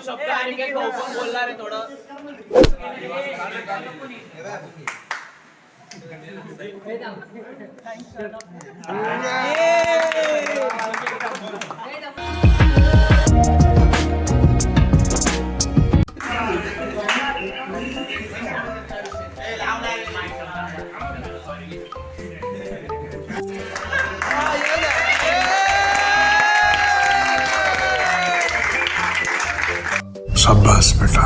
शब्द अनिकेत भाऊ पण बोलणार आहे थोडं. शाबाश बेटा.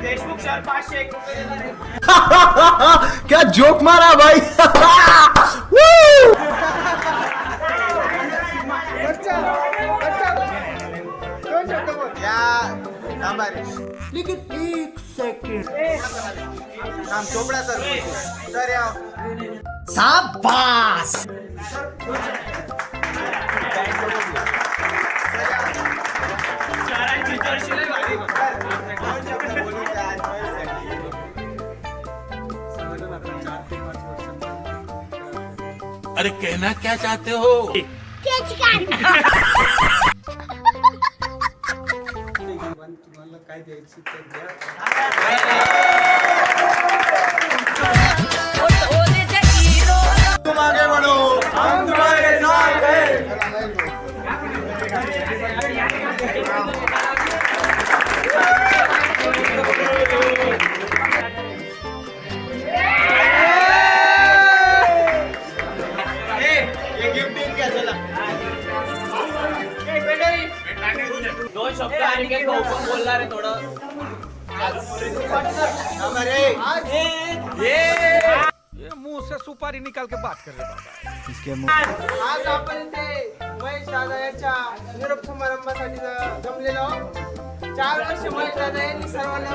देशमुख सर 501 रुपये देणार आहे. क्या जोक मारा भाई. चोपडा सर सर या शाबाश. सरांची जर्सी लय भारी आहे. अरे कहना क्या चाहते हो. तुम्हाला काय द्यायची तर द्या. तुम आगे बढ़ो, हम तुम्हारे साथ हैं. ये गिफ्ट देऊन घ्या चला. दोन शब्द अनिकेत भाऊ पण बोलणार आहे थोडं. नंबर ये मुंह से सुपारी निकाल के बात कर रहे बाबा. इसके आज आपण इथे महेश दादा यांच्या निरोप समारंभासाठी जमलेलो. 4 वर्ष महेश दादा यांनी सर्वांना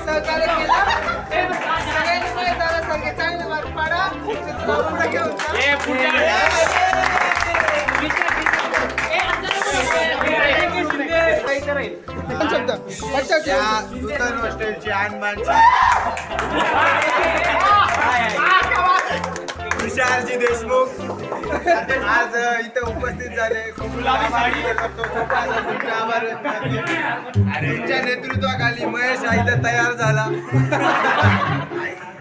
सहकार्य केलं. सगळ्यांनी महेश दादा सारखे चांगले मार्क पाडा. नूतन हॉस्टेलची आणबाणची विशालजी देशमुख आज इथे उपस्थित झाले. खूप आभार व्यक्त करतो. तुमच्या नेतृत्वाखाली महेश हा इथे तयार झाला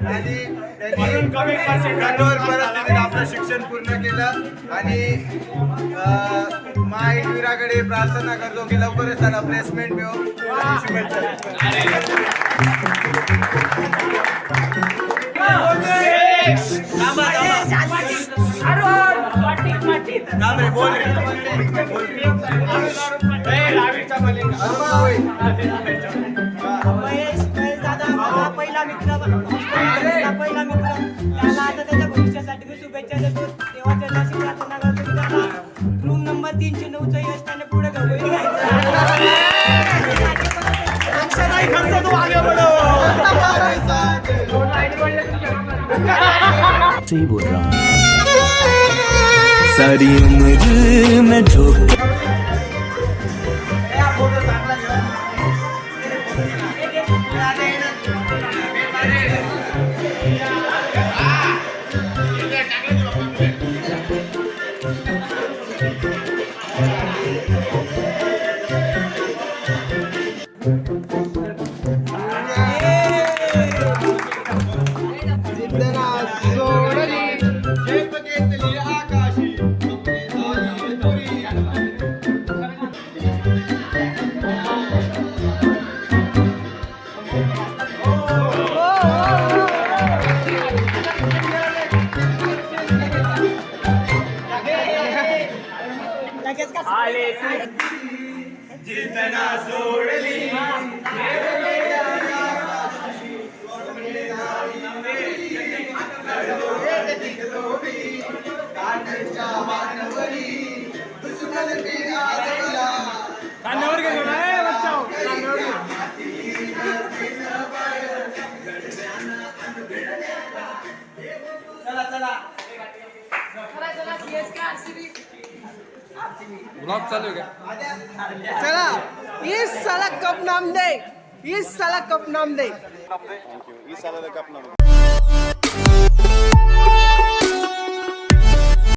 आणि त्यांनी कठोर परिस्थितीत आपलं शिक्षण पूर्ण केलं. आणि महावीराकडे प्रार्थना करतो की लवकरच त्याला प्लेसमेंट मिळो. शुभेच्छा. बोल महेश दादा माझा पहिला मित्र त्याला आता त्याच्या भविष्यासाठी मी शुभेच्छा देतो. देवाच्या अशी प्रार्थना करतो की त्याला रूम नंबर 309 यश त्याने पुढे सही बोल रहा हूँ. सारी उम्र में झोंक जितना सोडली कांद्यावर गेलो ना बच्चा. चला चला ब्लॉग चालू आहे का? चला इस साला कप नाम दे, इस साला कप नाम दे.